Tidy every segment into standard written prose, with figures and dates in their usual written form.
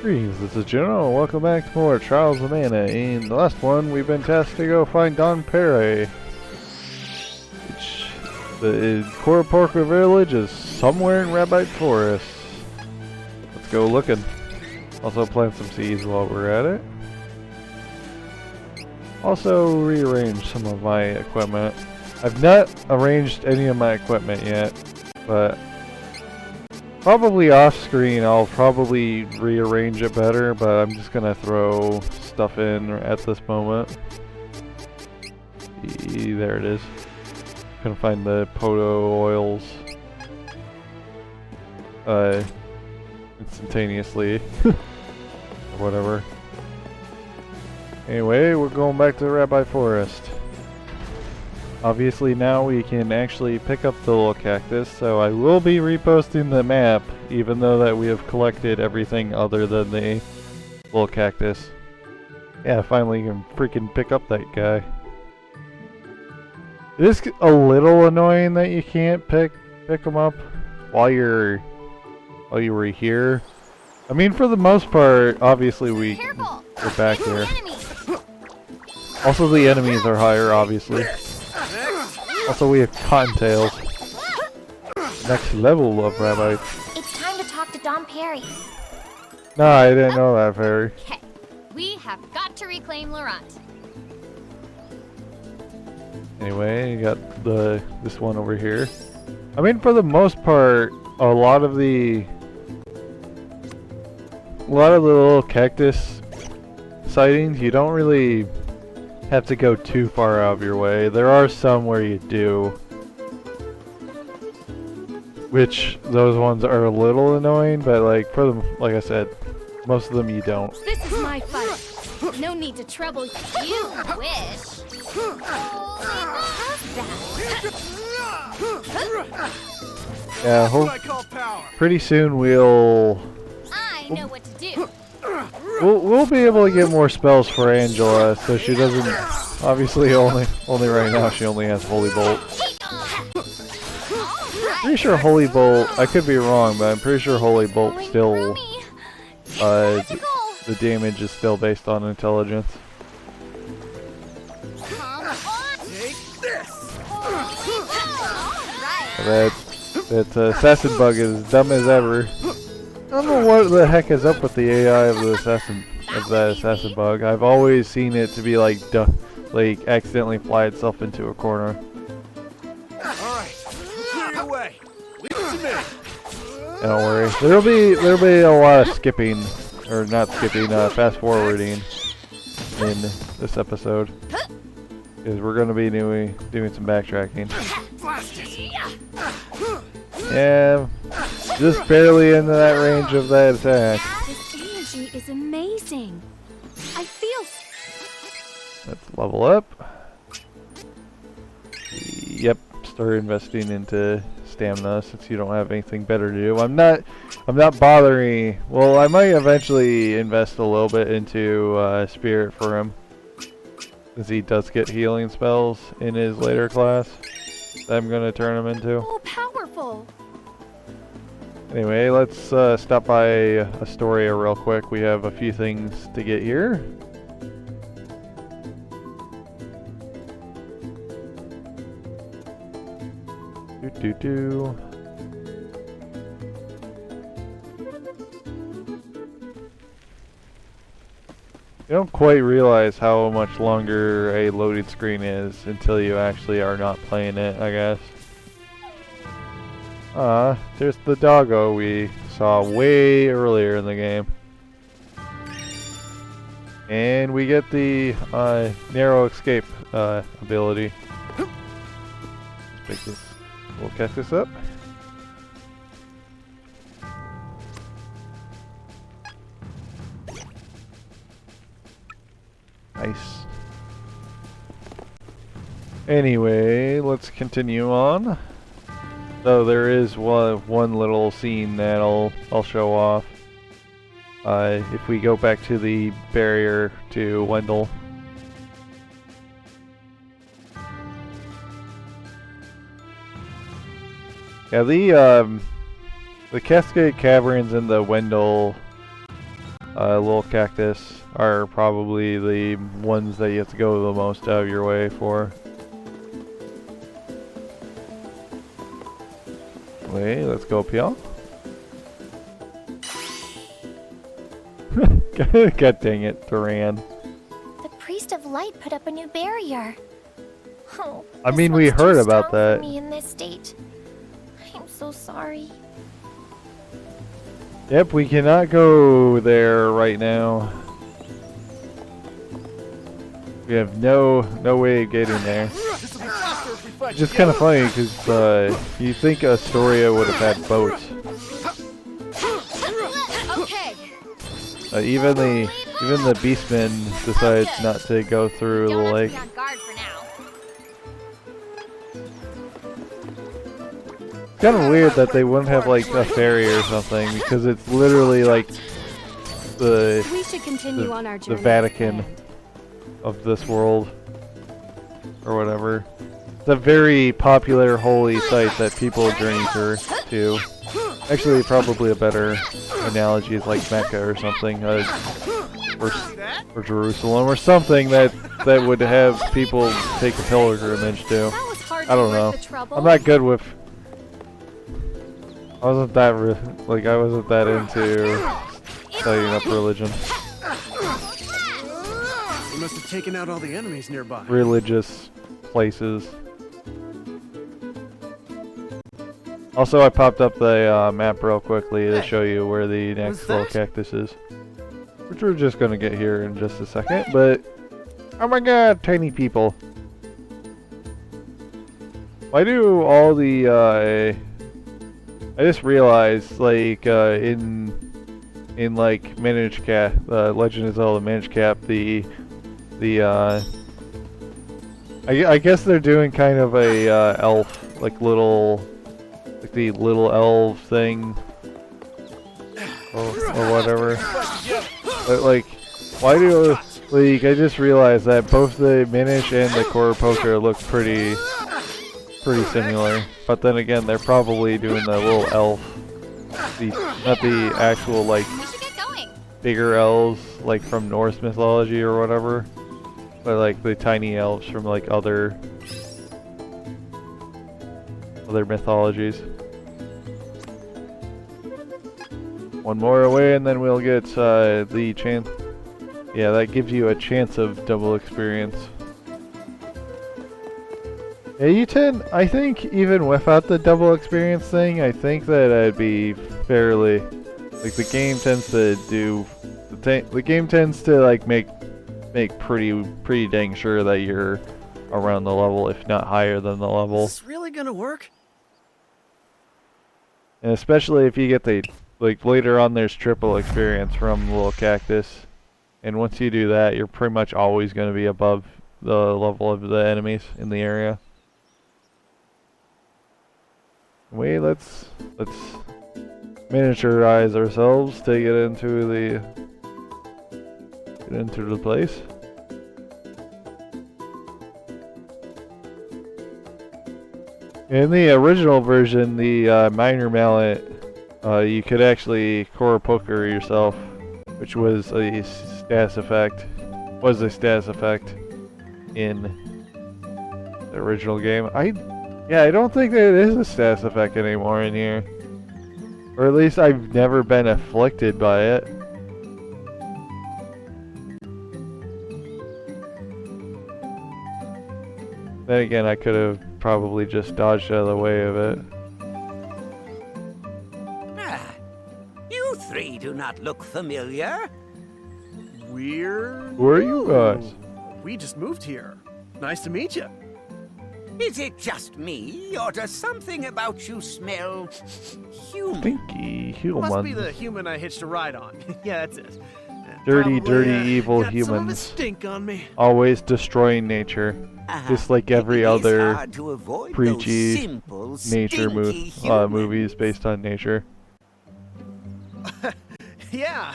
Greetings, this is General. Welcome back to more Trials of Mana. In the last one, we've been tasked to go find Don Perry. The Koroporka village is somewhere in Rabbite Forest. Let's go looking. Also plant some seeds while we're at it. Also rearrange some of my equipment. I've not arranged any of my equipment yet, but probably off screen I'll probably rearrange it better, but I'm just gonna throw stuff in at this moment. There it is. Gonna find the Poto oils instantaneously or whatever. Anyway, we're going back to the Rabbi Forest. Obviously now we can actually pick up the little cactus, so I will be reposting the map, even though that we have collected everything other than the little cactus. Yeah, finally you can freaking pick up that guy. It is a little annoying that you can't pick them up while you're here. I mean, for the most part, obviously we're back here. Also, the enemies are higher, obviously. Also, we have cottontails. Next level of rabbits. It's time to talk to Don Perry. No, I didn't know that, Perry. Okay, we have got to reclaim Laurent. Anyway, you got this one over here. I mean, for the most part, a lot of the little cactus sightings, you don't really have to go too far out of your way. There are some where you do, which those ones are a little annoying, but like for them, like I said, most of them you don't. This is my fight. No need to trouble you. Wish. Yeah, pretty soon we'll. I know what to do. We'll be able to get more spells for Angela, so she doesn't. Obviously, only right now she only has Holy Bolt. Pretty sure Holy Bolt. I could be wrong, but I'm pretty sure Holy Bolt still. The damage is still based on intelligence. That assassin bug is dumb as ever. I don't know what the heck is up with the AI of that assassin bug. I've always seen it to be like accidentally fly itself into a corner. Alright, clear your way. Leave it to me. Don't worry. There'll be a lot of skipping, or not skipping, fast forwarding in this episode. Because we're going to be doing some backtracking. Yeah, just barely into that range of that attack. This energy is amazing. I feel. Let's level up. Yep, start investing into stamina since you don't have anything better to do. I'm not bothering. Well, I might eventually invest a little bit into spirit for him, since he does get healing spells in his later class that I'm gonna turn him into. Oh, powerful. Anyway, let's stop by Astoria real quick. We have a few things to get here. You don't quite realize how much longer a loading screen is until you actually are not playing it, I guess. There's the doggo we saw way earlier in the game. And we get the narrow escape ability. Let's pick this little cactus up. Nice. Anyway, let's continue on. So there is one little scene that I'll show off. If we go back to the barrier to Wendell. Yeah, the Cascade Caverns in the Wendell little cactus are probably the ones that you have to go the most out of your way for. Wait, let's go up here. God dang it, Duran. The priest of light put up a new barrier. Oh, I this mean, we one's heard too about strong that. for me in this state. I'm so sorry. Yep, we cannot go there right now. We have no way of getting there. This'll be faster if we fight It's just kind of funny because you think Astoria would have had boats. Okay. Even the Beastman decides not to go through the Don't have lake. to be on guard for now. It's kind of weird that they wouldn't have like a ferry or something because it's literally like We should continue on our the journey. Vatican of this world or whatever. It's a very popular holy site that people journey to. Actually, probably a better analogy is like Mecca or something, or Jerusalem or something that would have people take a pilgrimage to. That was hardly I don't worth know. the trouble. I'm not good with. I wasn't that into studying up religion, We must have taken out all the enemies nearby. religious places. Also, I popped up the map real quickly to show you where the next little cactus is, which we're just gonna get here in just a second. But oh my God, tiny people! Why do all the I just realized, like, in like Minish Cap, Legend of Zelda Minish Cap, I guess they're doing kind of a elf, like the little elf thing, or whatever. But like, why do like I just realized that both the Minish and the Core Poker look pretty similar, but then again, they're probably doing the little elf, not the actual like We should get going. bigger elves like from Norse mythology or whatever, but like the tiny elves from like other mythologies. One more away, and then we'll get the chance. Yeah, that gives you a chance of double experience. Yeah, you tend, I think, even without the double experience thing, I think that I'd be fairly, like, the game tends to do, the game tends to, like, make pretty dang sure that you're around the level, if not higher than the level. Is this really gonna work? And especially if you get the, like, later on there's triple experience from Little Cactus, and once you do that, you're pretty much always going to be above the level of the enemies in the area. Wait, let's miniaturize ourselves to get into the place. In the original version, the Minor Mallet, you could actually core poker yourself, which was a status effect. In the original game. Yeah, I don't think that it is a status effect anymore in here. Or at least I've never been afflicted by it. Then again, I could have probably just dodged out of the way of it. Ah, you three do not look familiar. We're... Who are you guys? We just moved here. Nice to meet you. Is it just me, or does something about you smell human? Stinky human. Must be the human I hitched a ride on. Yeah, that's it. Dirty, Probably, dirty, evil got some of a humans. stink on me. Always destroying nature. Just like every It is other hard to avoid preachy those simple, nature stinky humans. movies based on nature. Yeah.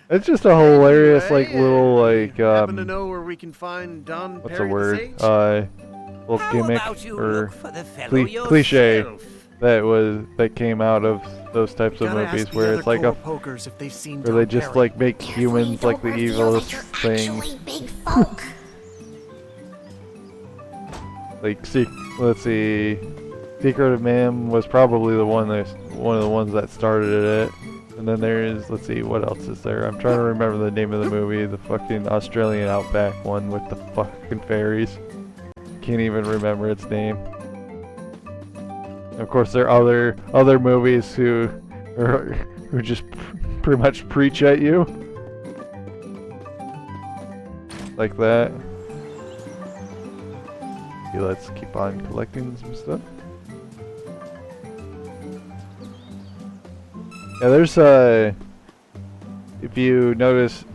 It's just a hilarious, Anyway, like, little, like, happen to know where we can find Don what's Perry the word? the Sage? Little How gimmick about you or look for the fellow cliche. yourself? that came out of those types of movies where it's like pokers if they've seen where they just like make humans like the evilest thing. Big folk. Like, let's see, Secret of Man was probably one of the ones that started it. And then there's, let's see, what else is there? I'm trying to remember the name of the movie, the fucking Australian Outback one with the fucking fairies. Can't even remember its name. Of course, there are other movies who just pretty much preach at you, like that. Okay, let's keep on collecting some stuff. Yeah, there's if you noticed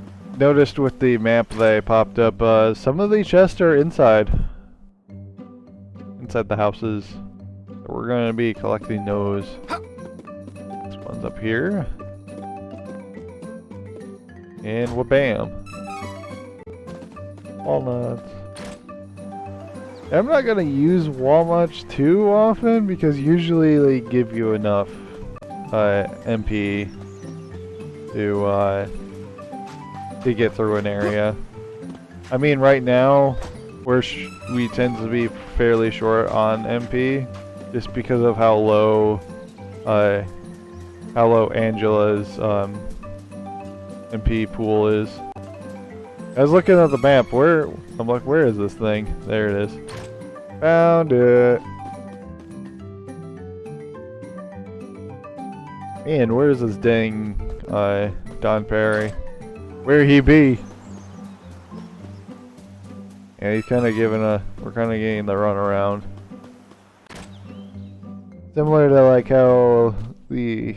with the map that I popped up, some of the chests are inside the houses. So we're gonna be collecting those. This one's up here, and wha-bam! Walnuts. I'm not gonna use walnuts too often because usually they give you enough MP to get through an area. I mean, right now we tend to be fairly short on MP just because of how low Angela's MP pool is. I was looking at the map. I'm like, where is this thing? There it is. Found it. Man, where is this dang Don Perry? Where he be? Yeah, he's kind of we're kind of getting the run around. Similar to like how the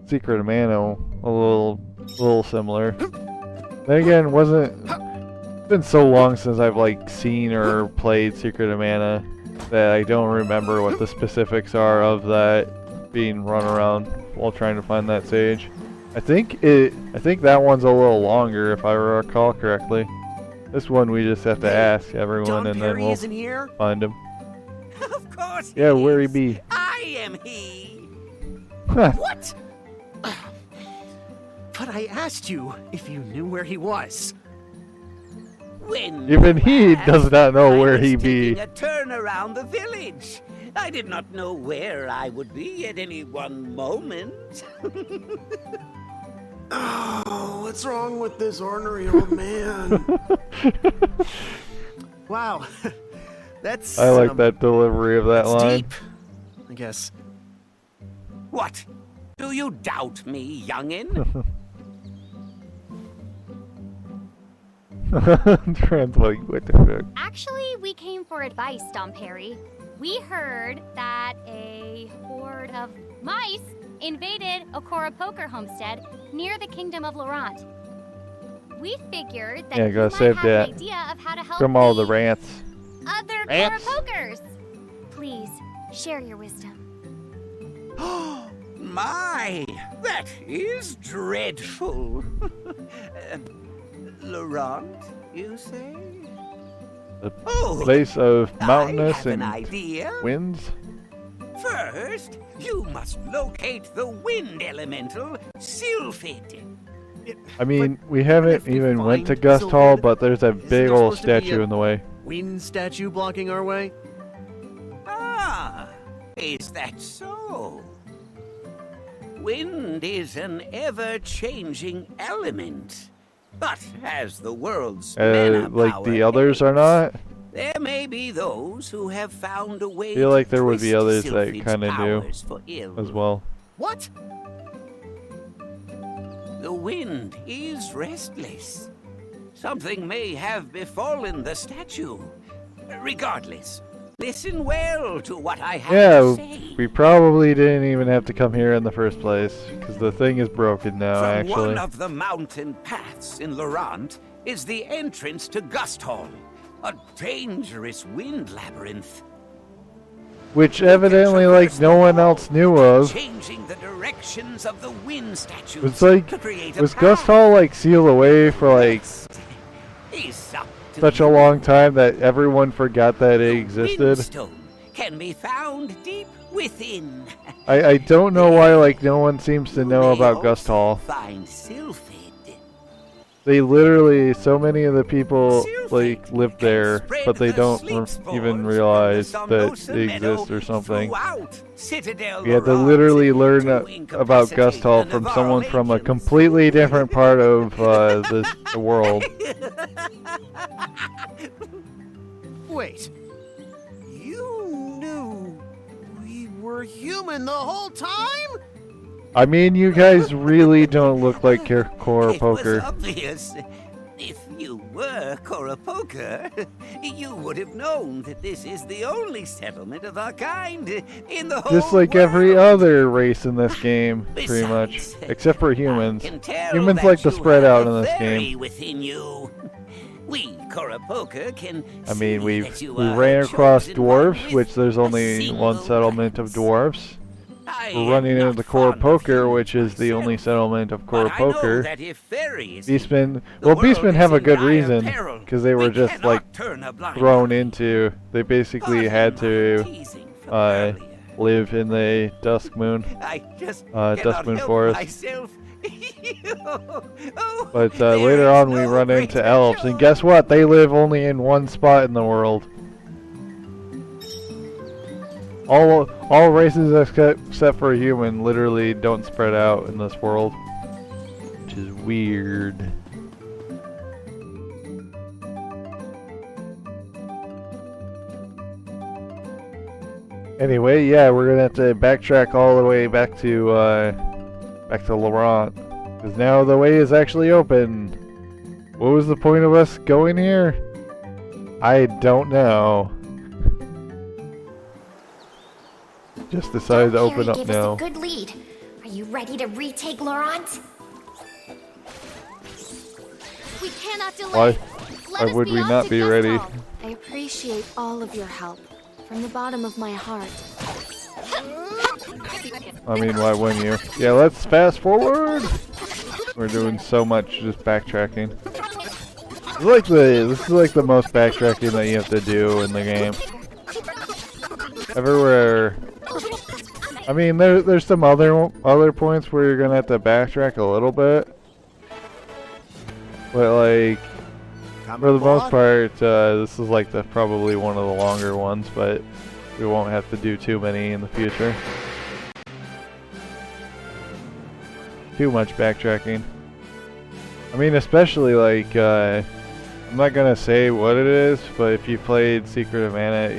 Secret of Mana, a little similar. Then again, it's been so long since I've like seen or played Secret of Mana that I don't remember what the specifics are of that being run around while trying to find that sage. I think that one's a little longer if I recall correctly. This one we just have to ask everyone and then we'll find him. Of course. Yeah, where he be? I am he. What? But I asked you if you knew where he was. When Even he does not know where he be. be. A turn around the village. I did not know where I would be at any one moment. Oh, what's wrong with this ornery old man? Wow, that's. I like that delivery of that line. Deep, I guess. What? Do you doubt me, youngin'? Translate, what the fuck? Actually, we came for advice, Dom Perry. We heard that a horde of mice invaded Okora Poker Homestead near the Kingdom of Laurent. We figured that you might have an idea of how to help from all the rants. Other Okora Pokers. Please, share your wisdom. My, that is dreadful. Laurent, you say? The place of mountainous and idea. winds? First, you must locate the wind elemental, Sylphid. I mean, we haven't even went to Gust Hall, but there's a big old statue in the way. Wind statue blocking our way? Ah, is that so? Wind is an ever-changing element. But as the world's like the others are not? There may be those who have found a way. I feel like there would be twist others that Sylphid's kind of knew powers for ill. as well. What? The wind is restless. Something may have befallen the statue. Regardless, listen well to what I have to say. We probably didn't even have to come here in the first place, because the thing is broken now, From actually. one of the mountain paths in Laurent is the entrance to Gust Hall, a dangerous wind labyrinth. Which evidently, like, no one else knew of. Changing the directions of the wind statues. It's like, to create a was path. Gust Hall, like, sealed away for, like, such a long time that everyone forgot that it existed? Windstone can be found deep within. I don't know why like no one seems to know about Gust Hall. Find Sylphid. They literally, so many of the people like live there, but they don't even realize that it exists or something. We had to literally learn about Gust Hall from someone from a completely different part of the world. Wait. You knew we were human the whole time? I mean, you guys really don't look like Cora It was Poker. obvious. If you were Cora Poker, you would have known that this is the only settlement of our kind in the whole Just like every world. other race in this game, pretty much. Besides, Except for humans. I can tell Humans that like to you spread have out a in this fairy game. Within you. We, Cora Poker, can I mean, see we that you ran are a across chosen one dwarves, with which there's a only one single settlement of right. dwarves. I We're running am into not Cora fond of Poker, humans which is the only myself, settlement of but Cora I know Poker. that if fairies Beastmen, the well, world Beastmen is have a in good dire reason, peril. because they were We just cannot like turn a blind thrown eye. into. They basically had to Teasing from earlier. live in the Dusk Moon. I just Dusk cannot Moon help Forest. myself. Oh, But there later is on, we no run into greater elves, and joy. guess what? They live only in one spot in the world. All races except for human literally don't spread out in this world, which is weird. Anyway, yeah, we're gonna have to backtrack all the way back to Laurent, because now the way is actually open. What was the point of us going here? I don't know. Just decided to open up gave now. us a good lead. Are you ready to retake Laurent? We cannot delay. Why? Let Why us would be we off not to be Gust ready? Hall. I appreciate all of your help from the bottom of my heart. I mean, why wouldn't you? Yeah, let's fast forward. We're doing so much just backtracking. This is like the most backtracking that you have to do in the game. Everywhere. I mean, there's some other points where you're gonna have to backtrack a little bit, but like for the most part, this is like probably one of the longer ones, but we won't have to do too many in the future. Too much backtracking. I mean, especially like I'm not gonna say what it is, but if you played Secret of Mana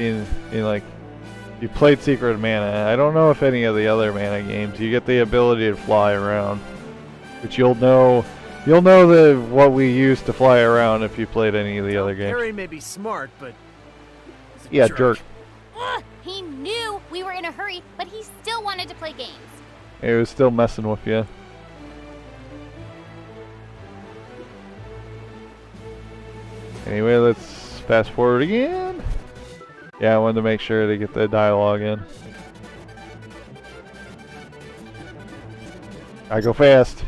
you played Secret of Mana, I don't know if any of the other Mana games, you get the ability to fly around, which you'll know what we use to fly around if you played any of the other games. Harry may be smart, but he's a Yeah, jerk. Ugh, he knew we were in a hurry, but he still wanted to play games. It was still messing with you. Anyway, let's fast forward again. Yeah, I wanted to make sure to get the dialogue in. I go fast.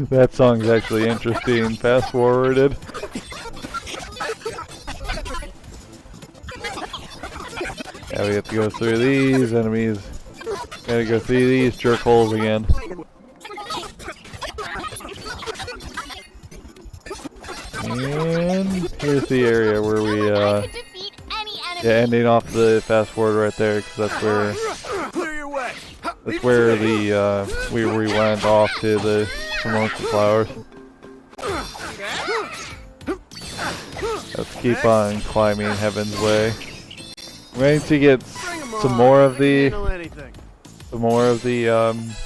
That song's actually interesting. Fast forwarded. Yeah, we have to go through these enemies. Gotta go through these jerk holes again. And here's the area where we, I could defeat any enemy. yeah, ending off the fast forward right there, because that's where, Clear your way. we went off to the amongst the flowers. Let's keep on climbing Heaven's Way. We need to get Bring 'em some on. more of I can the handle anything.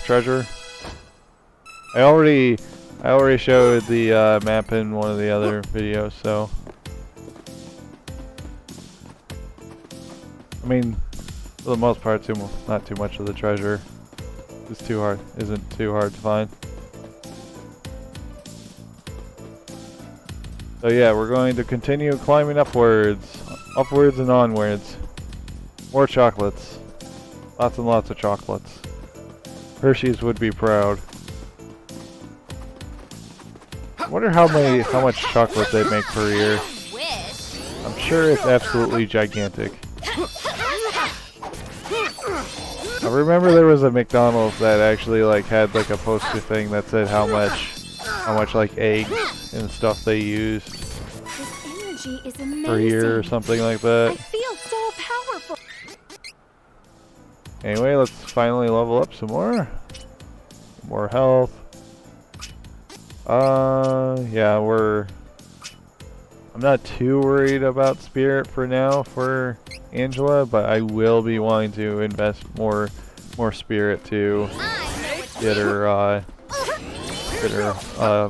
treasure. I already showed the map in one of the other videos, so I mean, for the most part, not too much of the treasure isn't too hard to find. So yeah, we're going to continue climbing upwards and onwards. More chocolates. Lots and lots of chocolates. Hershey's would be proud. I wonder how much chocolate they make per year. I'm sure it's absolutely gigantic. I remember there was a McDonald's that actually like had like a poster thing that said how much like eggs and stuff they used This energy is amazing. per year or something like that. I feel so powerful. Anyway, let's finally level up some more. More health. Yeah, I'm not too worried about spirit for now for Angela, but I will be wanting to invest more spirit to get her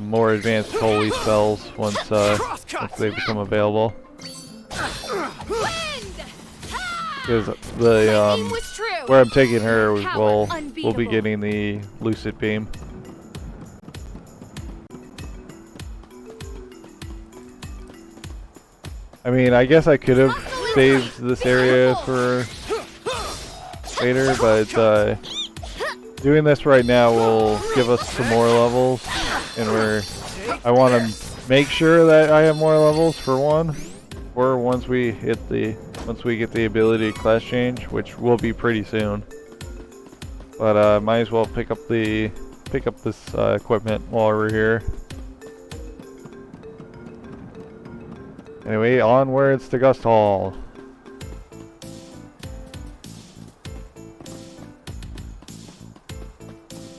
more advanced holy spells once they become available. Because where I'm taking her, we'll be getting the lucid beam. I mean, I guess I could have saved this area for later, but doing this right now will give us some more levels, and I want to make sure that I have more levels for one, or once we get the ability to class change, which will be pretty soon. But might as well pick up this equipment while we're here. Anyway, onwards to Gust Hall.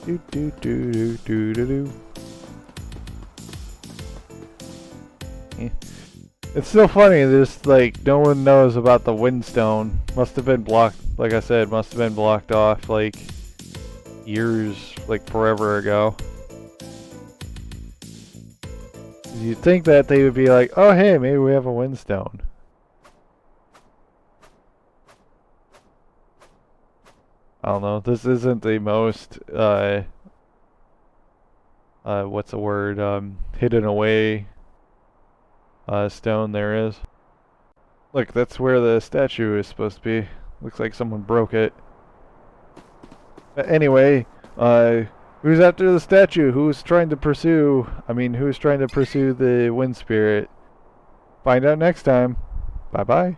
Do do do do do do do. Yeah. It's so funny. There's like no one knows about the Windstone. Must have been blocked. Like I said, must have been blocked off like years, like forever ago. You'd think that they would be like, oh hey, maybe we have a Windstone. I don't know, this isn't the most, what's the word, hidden away, stone there is. Look, that's where the statue is supposed to be. Looks like someone broke it. But anyway, who's after the statue? Who's trying to pursue the wind spirit? Find out next time. Bye bye.